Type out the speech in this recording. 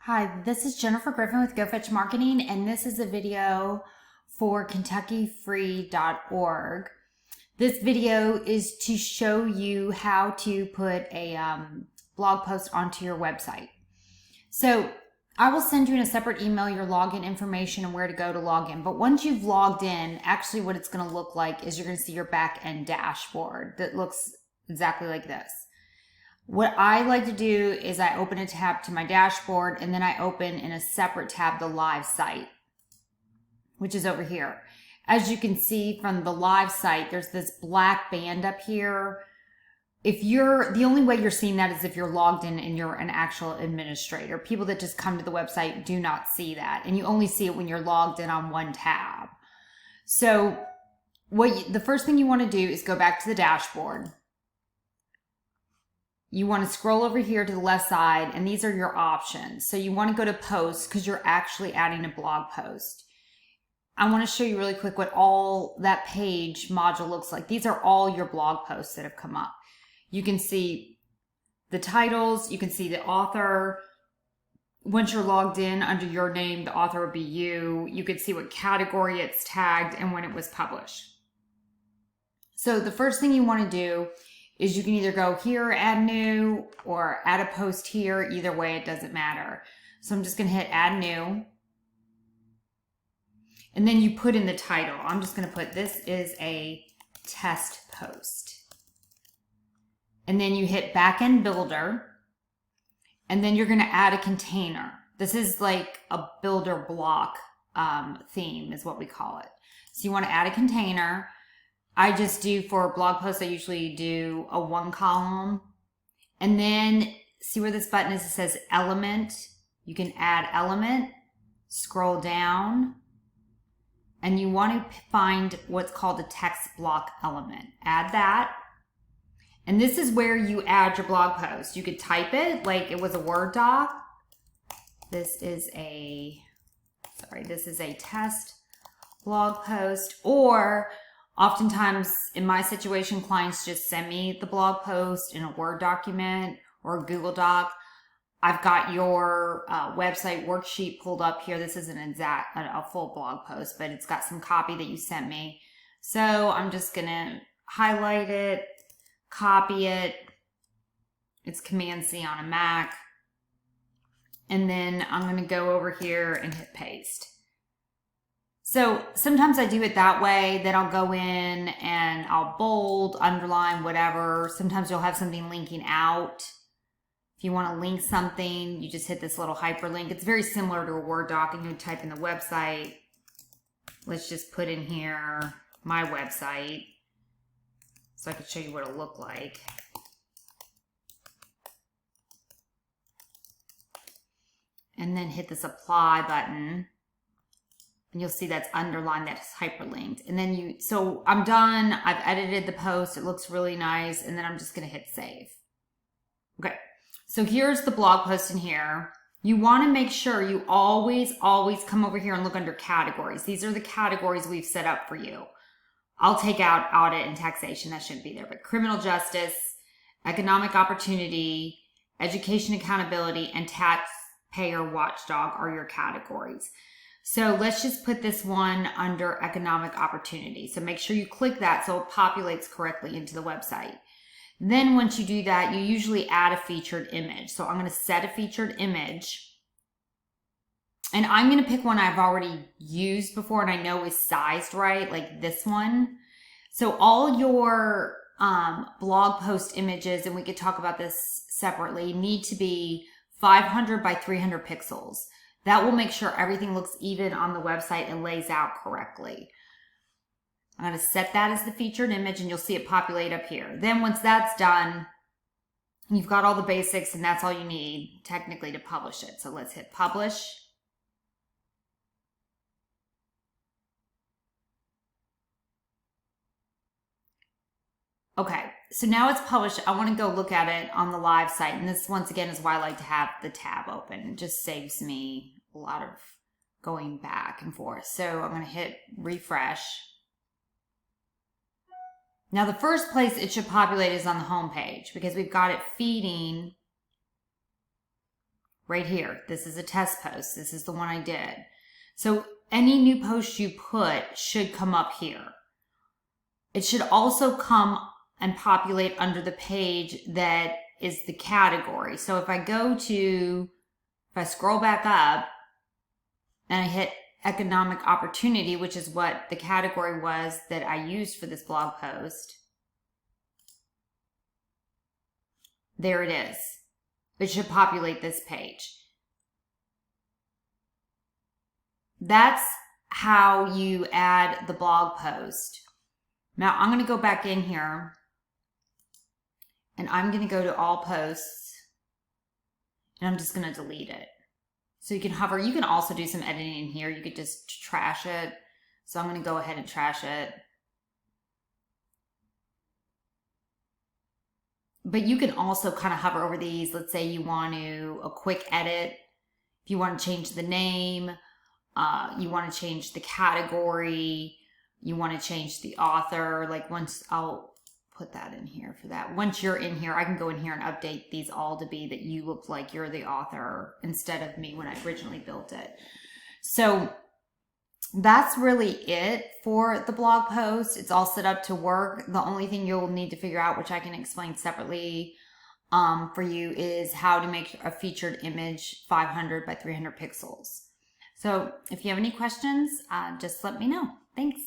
Hi, this is Jennifer Griffin with GoFetch Marketing, and this is a video for KentuckyFree.org. This video is to show you how to put a blog post onto your website. So I will send you in a separate email your login information and where to go to log in. But once you've logged in, actually what it's going to look like is you're going to see your back end dashboard that looks exactly like this. What I like to do is I open a tab to my dashboard, and then I open in a separate tab the live site, which is over here. As you can see from the live site, there's this black band up here. The only way you're seeing that is if you're logged in and you're an actual administrator. People that just come to the website do not see that, and you only see it when you're logged in on one tab. So the first thing you want to do is go back to the dashboard. You want to scroll over here to the left side, and these are your options. So you want to go to posts because you're actually adding a blog post. I want to show you really quick what all that page module looks like. These are all your blog posts that have come up. You can see the titles, you can see the author. Once you're logged in under your name, the author would be you. You can see what category it's tagged and when it was published. So the first thing you want to do is you can either go here, add new, or add a post here. Either way, it doesn't matter. So I'm just going to hit add new. And then you put in the title. I'm just going to put this is a test post. And then you hit backend builder. And then you're going to add a container. This is like a builder block theme is what we call it. So you want to add a container. I just do for blog posts, I usually do a 1 column. And then see where this button is, it says element. You can add element, scroll down, and you want to find what's called a text block element. Add that. And this is where you add your blog post. You could type it like it was a Word doc. This is a test blog post, or oftentimes, in my situation, clients just send me the blog post in a Word document or a Google Doc. I've got your website worksheet pulled up here. This isn't a full blog post, but it's got some copy that you sent me. So I'm just going to highlight it, copy it. It's Command-C on a Mac. And then I'm going to go over here and hit paste. So sometimes I do it that way, then I'll go in and I'll bold, underline, whatever. Sometimes you'll have something linking out. If you want to link something, you just hit this little hyperlink. It's very similar to a Word doc, and you type in the website. Let's just put in here my website so I can show you what it'll look like. And then hit this apply button. And you'll see that's underlined, that's hyperlinked. And then so I'm done. I've edited the post. It looks really nice. And then I'm just going to hit save. Okay. So here's the blog post in here. You want to make sure you always come over here and look under categories. These are the categories we've set up for you. I'll take out audit and taxation. That shouldn't be there. But criminal justice, economic opportunity, education accountability, and taxpayer watchdog are your categories. So let's just put this one under economic opportunity. So make sure you click that so it populates correctly into the website. Then once you do that, you usually add a featured image. So I'm going to set a featured image. And I'm going to pick one I've already used before and I know is sized right, like this one. So all your blog post images, and we could talk about this separately, need to be 500 by 300 pixels. That will make sure everything looks even on the website and lays out correctly. I'm going to set that as the featured image, and you'll see it populate up here. Then once that's done, you've got all the basics, and that's all you need technically to publish it. So let's hit publish. Okay, so now it's published. I want to go look at it on the live site. And this, once again, is why I like to have the tab open. It just saves me a lot of going back and forth. So I'm going to hit refresh. Now, the first place it should populate is on the home page because we've got it feeding right here. This is a test post. This is the one I did. So any new post you put should come up here. It should also come and populate under the page that is the category. So if I scroll back up and I hit economic opportunity, which is what the category was that I used for this blog post, there it is. It should populate this page. That's how you add the blog post. Now I'm going to go back in here and I'm going to go to all posts and I'm just going to delete it. So you can hover. You can also do some editing in here. You could just trash it. So I'm going to go ahead and trash it. But you can also kind of hover over these. Let's say you want a quick edit. If you want to change the name, you want to change the category, you want to change the author. Like once I'll put that in here for that. Once you're in here, I can go in here and update these all to be that you look like you're the author instead of me when I originally built it. So that's really it for the blog post. It's all set up to work. The only thing you'll need to figure out, which I can explain separately for you, is how to make a featured image 500 by 300 pixels. So if you have any questions, just let me know. Thanks.